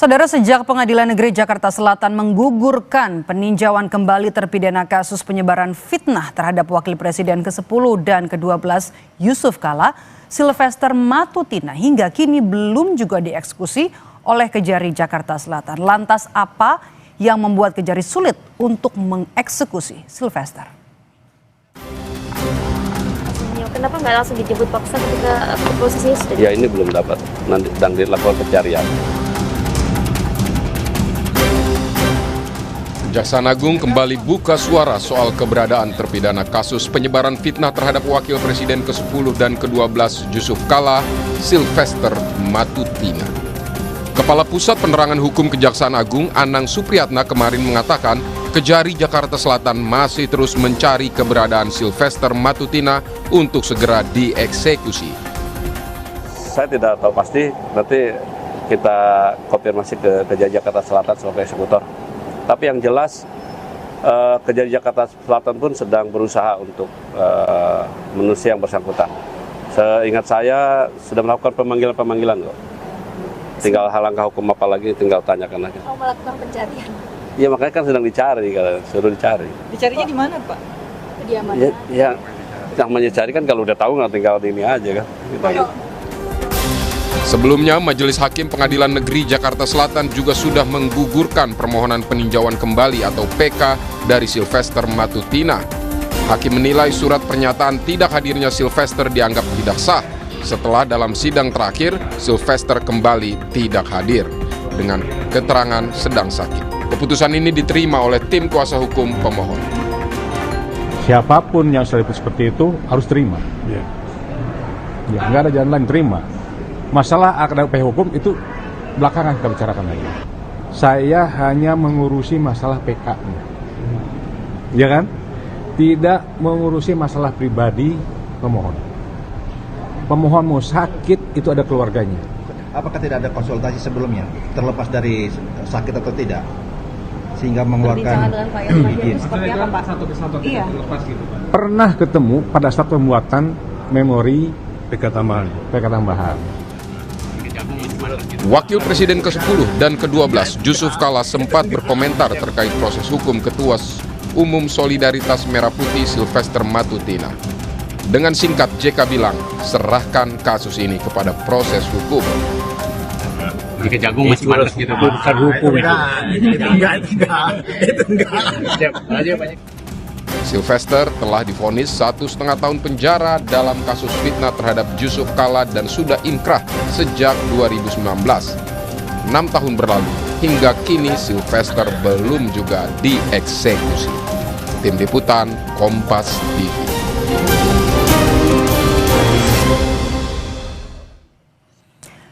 Saudara, sejak Pengadilan Negeri Jakarta Selatan menggugurkan peninjauan kembali terpidana kasus penyebaran fitnah terhadap Wakil Presiden ke-10 dan ke-12 Yusuf Kala, Sylvester Matutina hingga kini belum juga dieksekusi oleh Kejari Jakarta Selatan. Lantas apa yang membuat Kejari sulit untuk mengeksekusi Sylvester? Kenapa nggak langsung dijemput paksa ketika posisinya sudah? Ya, ini belum dapat, nanti sedang dilakukan pencarian. Kejaksaan Agung kembali buka suara soal keberadaan terpidana kasus penyebaran fitnah terhadap Wakil Presiden ke-10 dan ke-12 Yusuf Kala, Sylvester Matutina. Kepala Pusat Penerangan Hukum Kejaksaan Agung, Anang Supriyatna, kemarin mengatakan Kejari Jakarta Selatan masih terus mencari keberadaan Sylvester Matutina untuk segera dieksekusi. Saya tidak tahu pasti, nanti kita konfirmasi ke Kejari Jakarta Selatan sebagai eksekutor. Tapi yang jelas Kejari Jakarta Selatan pun sedang berusaha untuk menusuk yang bersangkutan. Seingat saya sudah melakukan pemanggilan kok. Tinggal langkah hukum apa lagi, tinggal tanyakan aja. Mau melakukan pencarian? Iya, makanya kan sedang dicari, kalau suruh dicari. Dicarinya di mana, Pak? Kediaman. Ya, namanya cari kan kalau udah tahu nggak tinggal di ini aja kan. Gitu. Sebelumnya, Majelis Hakim Pengadilan Negeri Jakarta Selatan juga sudah menggugurkan permohonan peninjauan kembali atau PK dari Sylvester Matutina. Hakim menilai surat pernyataan tidak hadirnya Sylvester dianggap tidak sah setelah dalam sidang terakhir Sylvester kembali tidak hadir dengan keterangan sedang sakit. Keputusan ini diterima oleh tim kuasa hukum pemohon. Siapapun yang seliput seperti itu harus terima. Ya, nggak ada jalan lain, terima. Masalah akademik hukum itu belakangan kita bicarakan lagi. Saya hanya mengurusi masalah PK-nya, ya kan? Tidak mengurusi masalah pribadi pemohon. Pemohon mau sakit itu ada keluarganya. Apakah tidak ada konsultasi sebelumnya, terlepas dari sakit atau tidak, sehingga mengeluarkan izin? Seperti apa, Pak? Satu Iya. Pernah ketemu pada saat pembuatan memori PK tambahan. Wakil Presiden ke-10 dan ke-12 Yusuf Kala sempat berkomentar terkait proses hukum Ketua Umum Solidaritas Merah Putih Sylvester Matutina. Dengan singkat, JK bilang, serahkan kasus ini kepada proses hukum. Di Kejagung masih males gitu, bukan hukum. Itu enggak. Sylvester telah divonis 1,5 tahun penjara dalam kasus fitnah terhadap Yusuf Kala dan sudah inkrah sejak 2019. 6 tahun berlalu, hingga kini Sylvester belum juga dieksekusi. Tim Liputan, Kompas TV.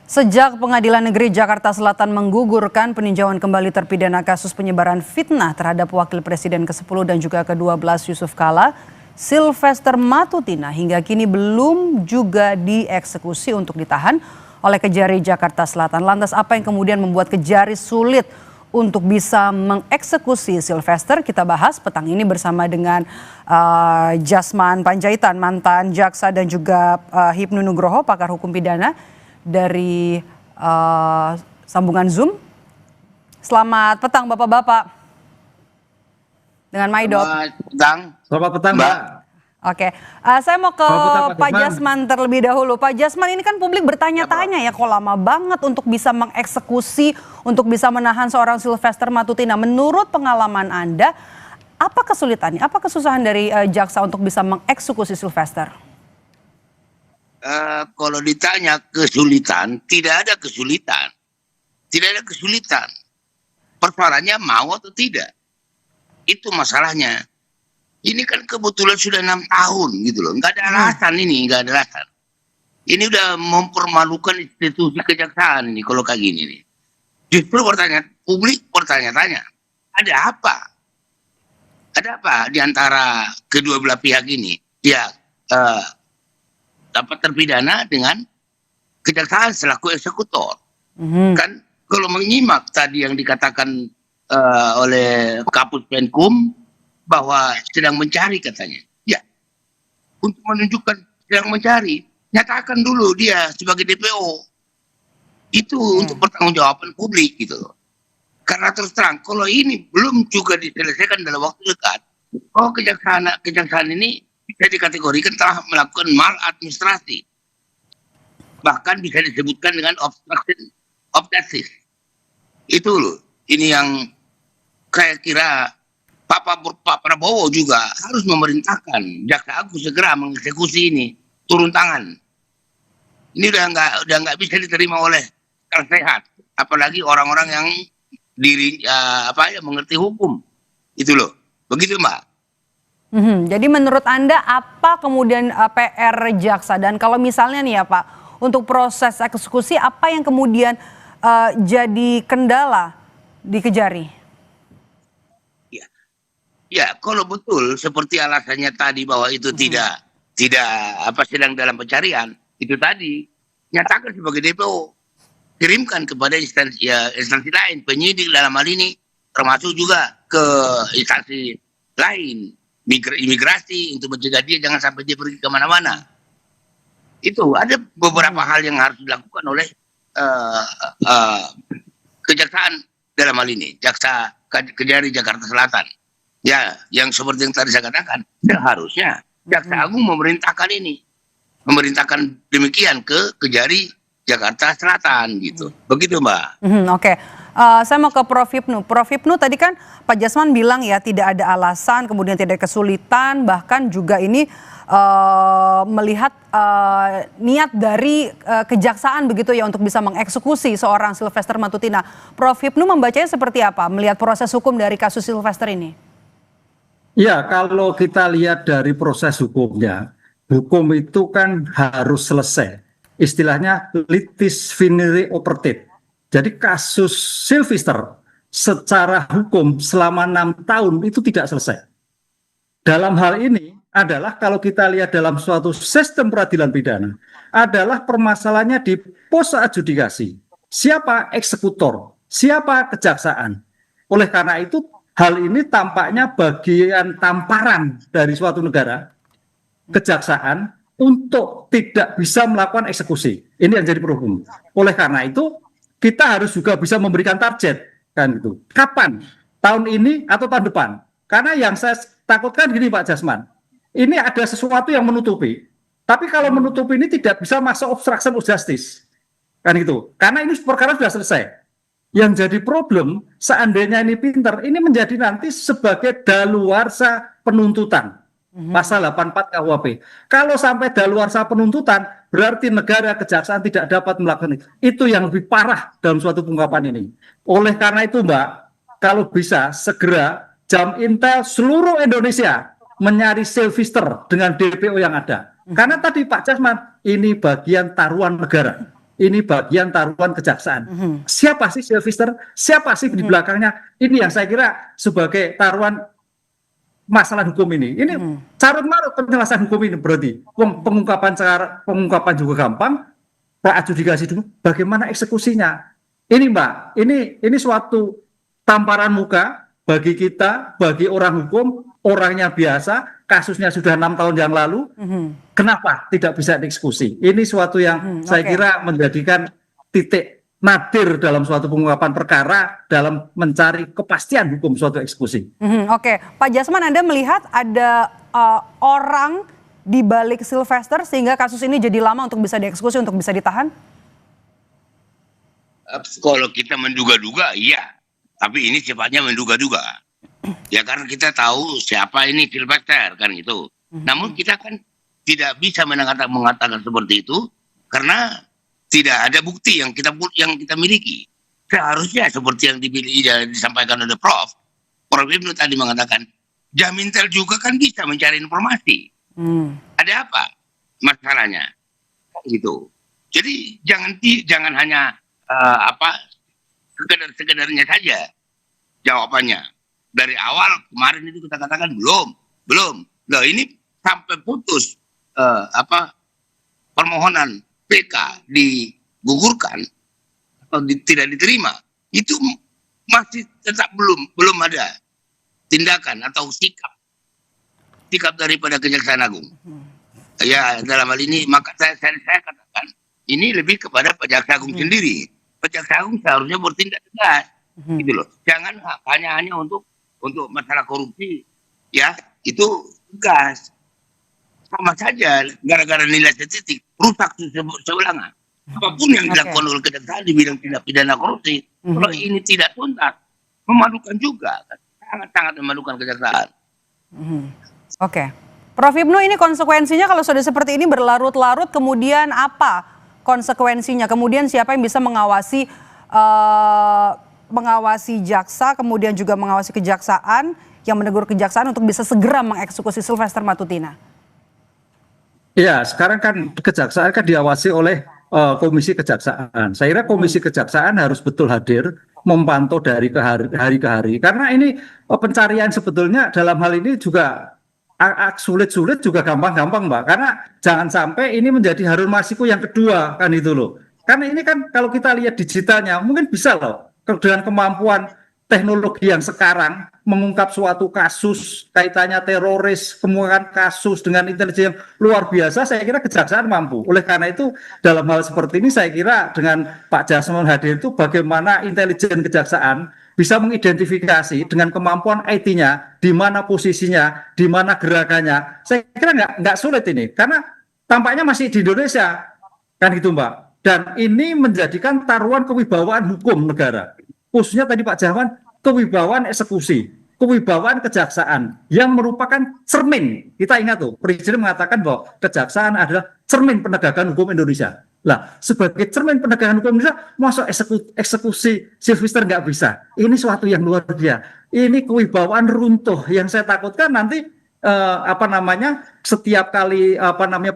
Sejak Pengadilan Negeri Jakarta Selatan menggugurkan peninjauan kembali terpidana kasus penyebaran fitnah terhadap Wakil Presiden ke-10 dan juga ke-12 Yusuf Kala, Sylvester Matutina hingga kini belum juga dieksekusi untuk ditahan oleh Kejari Jakarta Selatan. Lantas apa yang kemudian membuat Kejari sulit untuk bisa mengeksekusi Sylvester? Kita bahas petang ini bersama dengan Jasman Panjaitan, mantan jaksa, dan juga Hipnu Nugroho, pakar hukum pidana dari sambungan Zoom. Selamat petang Bapak-Bapak. Dengan Maidot. Selamat petang, Mbak. Oke, saya mau ke Pak Jasman terlebih dahulu. Pak Jasman, ini kan publik bertanya-tanya ya, kok lama banget untuk bisa mengeksekusi, untuk bisa menahan seorang Sylvester Matutina. Menurut pengalaman Anda, apa kesulitannya, apa kesusahan dari jaksa untuk bisa mengeksekusi Sylvester? Kalau ditanya kesulitan, tidak ada kesulitan. Tidak ada kesulitan. Persoalannya mau atau tidak. Itu masalahnya. Ini kan kebetulan sudah 6 tahun gitu loh. Nggak ada alasan ini, nggak ada alasan. Ini udah mempermalukan institusi kejaksaan ini kalau kayak gini nih. Justru publik bertanya-tanya, ada apa? Ada apa di antara kedua belah pihak ini? Ya, dapat terpidana dengan kejaksaan selaku eksekutor. Kan kalau menyimak tadi yang dikatakan oleh Kapus Penkum bahwa sedang mencari katanya. Ya, untuk menunjukkan sedang mencari, nyatakan dulu dia sebagai DPO. Itu untuk pertanggungjawaban publik gitu loh. Karena terus terang, kalau ini belum juga diselesaikan dalam waktu dekat, kejaksaan ini bisa dikategorikan telah melakukan maladministrasi. Bahkan bisa disebutkan dengan obstruction of justice. Itu loh, ini yang saya kira Pak Prabowo juga harus memerintahkan Jaksa Agung segera mengeksekusi ini, turun tangan. Ini udah nggak bisa diterima oleh akal sehat, apalagi orang-orang yang mengerti hukum. Itu loh, begitu Mbak. Jadi menurut Anda apa kemudian PR jaksa, dan kalau misalnya nih ya Pak, untuk proses eksekusi apa yang kemudian jadi kendala di Kejari? Ya, kalau betul seperti alasannya tadi bahwa itu tidak sedang dalam pencarian, itu tadi nyatakan sebagai DPO, kirimkan kepada instansi lain, penyidik dalam hal ini, termasuk juga ke instansi lain, imigrasi, untuk mencegah dia jangan sampai dia pergi kemana-mana. Itu ada beberapa hal yang harus dilakukan oleh kejaksaan dalam hal ini, Jaksa Kejari Jakarta Selatan. Ya, yang seperti yang tadi saya katakan, seharusnya Jaksa Agung memerintahkan demikian ke Kejari Jakarta Selatan gitu. Begitu Mbak. Oke. Saya mau ke Prof. Hipnu. Prof. Hipnu, tadi kan Pak Jasman bilang ya tidak ada alasan, kemudian tidak ada kesulitan, bahkan juga ini melihat niat dari kejaksaan begitu ya untuk bisa mengeksekusi seorang Sylvester Matutina. Prof. Hipnu membacanya seperti apa melihat proses hukum dari kasus Sylvester ini? Ya, kalau kita lihat dari proses hukumnya, hukum itu kan harus selesai. Istilahnya litis finire opertit. Jadi kasus Sylvester secara hukum selama 6 tahun itu tidak selesai. Dalam hal ini adalah kalau kita lihat dalam suatu sistem peradilan pidana, adalah permasalahannya di pos adjudikasi. Siapa eksekutor? Siapa kejaksaan? Oleh karena itu, hal ini tampaknya bagian tamparan dari suatu negara, kejaksaan, untuk tidak bisa melakukan eksekusi. Ini yang jadi problem. Oleh karena itu, kita harus juga bisa memberikan target, kan gitu. Kapan? Tahun ini atau tahun depan? Karena yang saya takutkan gini Pak Jasman, ini ada sesuatu yang menutupi. Tapi kalau menutupi ini tidak bisa masuk obstruction of justice, kan gitu. Karena ini perkara sudah selesai. Yang jadi problem, seandainya ini pinter, ini menjadi nanti sebagai daluarsa penuntutan. Pasal 84 KUHP. Kalau sampai daluarsa penuntutan, berarti negara kejaksaan tidak dapat melakukan itu. Itu yang lebih parah dalam suatu pengungkapan ini. Oleh karena itu Mbak, kalau bisa segera jam intel seluruh Indonesia mencari Sylvester dengan DPO yang ada. Karena tadi Pak Jasman, ini bagian taruhan negara. Ini bagian taruhan kejaksaan. Siapa sih Sylvester? Siapa sih di belakangnya? Ini yang saya kira sebagai taruhan masalah hukum ini. Ini carut marut penjelasan hukum ini berarti. Pengungkapan juga gampang. Pak adjudikasi dulu. Bagaimana eksekusinya? Ini Mbak, ini suatu tamparan muka bagi kita, bagi orang hukum, orangnya biasa. Kasusnya sudah 6 tahun yang lalu, kenapa tidak bisa dieksekusi? Ini suatu yang saya kira menjadikan titik nadir dalam suatu pengungkapan perkara dalam mencari kepastian hukum suatu eksekusi. Oke, Pak Jasman, Anda melihat ada orang di balik Sylvester sehingga kasus ini jadi lama untuk bisa dieksekusi, untuk bisa ditahan? Kalau kita menduga-duga, iya. Tapi ini sifatnya menduga-duga. Ya karena kita tahu siapa ini Sylvester kan gitu. Namun kita kan tidak bisa mengatakan seperti itu karena tidak ada bukti yang kita miliki. Seharusnya seperti yang disampaikan oleh Prof. Hipnu tadi mengatakan, Jamintel juga kan bisa mencari informasi. Ada apa masalahnya? Gitu. Jadi jangan hanya sekedarnya saja jawabannya. Dari awal kemarin itu kita katakan belum. Nah ini sampai putus permohonan PK digugurkan atau tidak diterima, itu masih tetap belum ada tindakan atau sikap daripada Kejaksaan Agung. Ya dalam hal ini maka saya katakan ini lebih kepada Jaksa Agung sendiri Kejaksaan Agung seharusnya bertindak tegas, gitu loh. Jangan hanya untuk masalah korupsi, ya itu tegas. Sama saja, gara-gara nilai statistik rusak seulangan. Apapun yang dilakukan oleh kejaksaan di bidang tindak pidana korupsi, kalau ini tidak tuntas, memalukan juga, sangat-sangat memalukan kejaksaan. Oke, Prof. Hipnu, ini konsekuensinya kalau sudah seperti ini berlarut-larut, kemudian apa konsekuensinya? Kemudian siapa yang bisa mengawasi jaksa, kemudian juga mengawasi kejaksaan, yang menegur kejaksaan untuk bisa segera mengeksekusi Sylvester Matutina? Ya, sekarang kan kejaksaan kan diawasi oleh komisi kejaksaan. Saya kira komisi kejaksaan harus betul hadir, memantau dari hari ke hari. Karena ini pencarian sebetulnya dalam hal ini juga sulit-sulit juga gampang-gampang, Mbak. Karena jangan sampai ini menjadi Harun Masiku yang kedua, kan itu loh. Karena ini kan kalau kita lihat digitalnya, mungkin bisa loh, dengan kemampuan teknologi yang sekarang mengungkap suatu kasus kaitannya teroris, kemudian kasus dengan intelijen yang luar biasa, saya kira kejaksaan mampu. Oleh karena itu dalam hal seperti ini saya kira dengan Pak Jasman hadir itu bagaimana intelijen kejaksaan bisa mengidentifikasi dengan kemampuan IT-nya, di mana posisinya, di mana gerakannya. Saya kira nggak sulit ini, karena tampaknya masih di Indonesia, kan gitu Mbak. Dan ini menjadikan taruhan kewibawaan hukum negara. Khususnya tadi Pak Jasman, kewibawaan eksekusi, kewibawaan kejaksaan yang merupakan cermin. Kita ingat tuh, Presiden mengatakan bahwa kejaksaan adalah cermin penegakan hukum Indonesia. Lah, sebagai cermin penegakan hukum Indonesia, masuk eksekusi Sylvester nggak bisa. Ini suatu yang luar biasa. Ini kewibawaan runtuh yang saya takutkan nanti setiap kali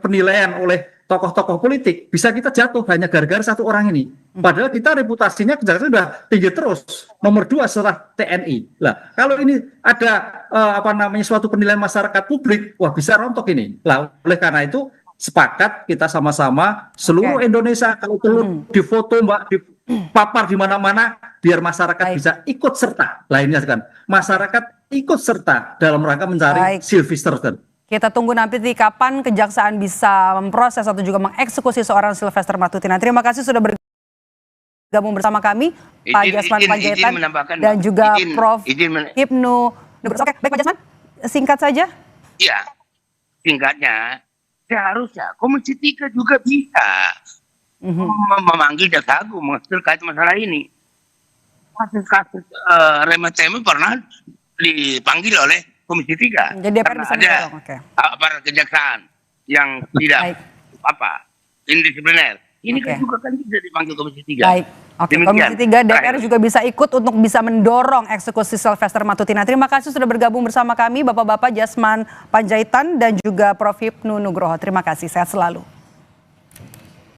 penilaian oleh tokoh-tokoh politik bisa kita jatuh hanya gara-gara satu orang ini. Padahal kita reputasinya kejaksaan sudah tinggi terus, nomor 2 setelah TNI. Lah, kalau ini ada suatu penilaian masyarakat publik, wah bisa rontok ini. Lah, oleh karena itu sepakat kita sama-sama seluruh Indonesia kalau perlu difoto Mbak, dipapar di mana-mana biar masyarakat bisa ikut serta. Lainnya kan masyarakat ikut serta dalam rangka mencari Sylvester. Kita tunggu nanti kapan kejaksaan bisa memproses atau juga mengeksekusi seorang Sylvester Matutina. Terima kasih sudah bergabung bersama kami, Pak Jasman Panjaitan dan juga Prof. Hipnu. Oke, baik Pak Jasman, singkat saja. Iya, singkatnya seharusnya Komisi 3 juga bisa memanggil Jaksa Agung terkait masalah ini. Kasus-kasus remeh temeh pernah dipanggil oleh Komisi 3. Jadi DPR bisa mendorong, aparat kejaksaan yang tidak indisipliner. Ini kan juga kan bisa dipanggil Komisi 3. Baik. Oke, Komisi 3 DPR juga bisa ikut untuk bisa mendorong eksekusi Sylvester Matutina. Terima kasih sudah bergabung bersama kami Bapak-bapak Jasman Panjaitan dan juga Prof. Hipnu Nugroho. Terima kasih, sehat selalu.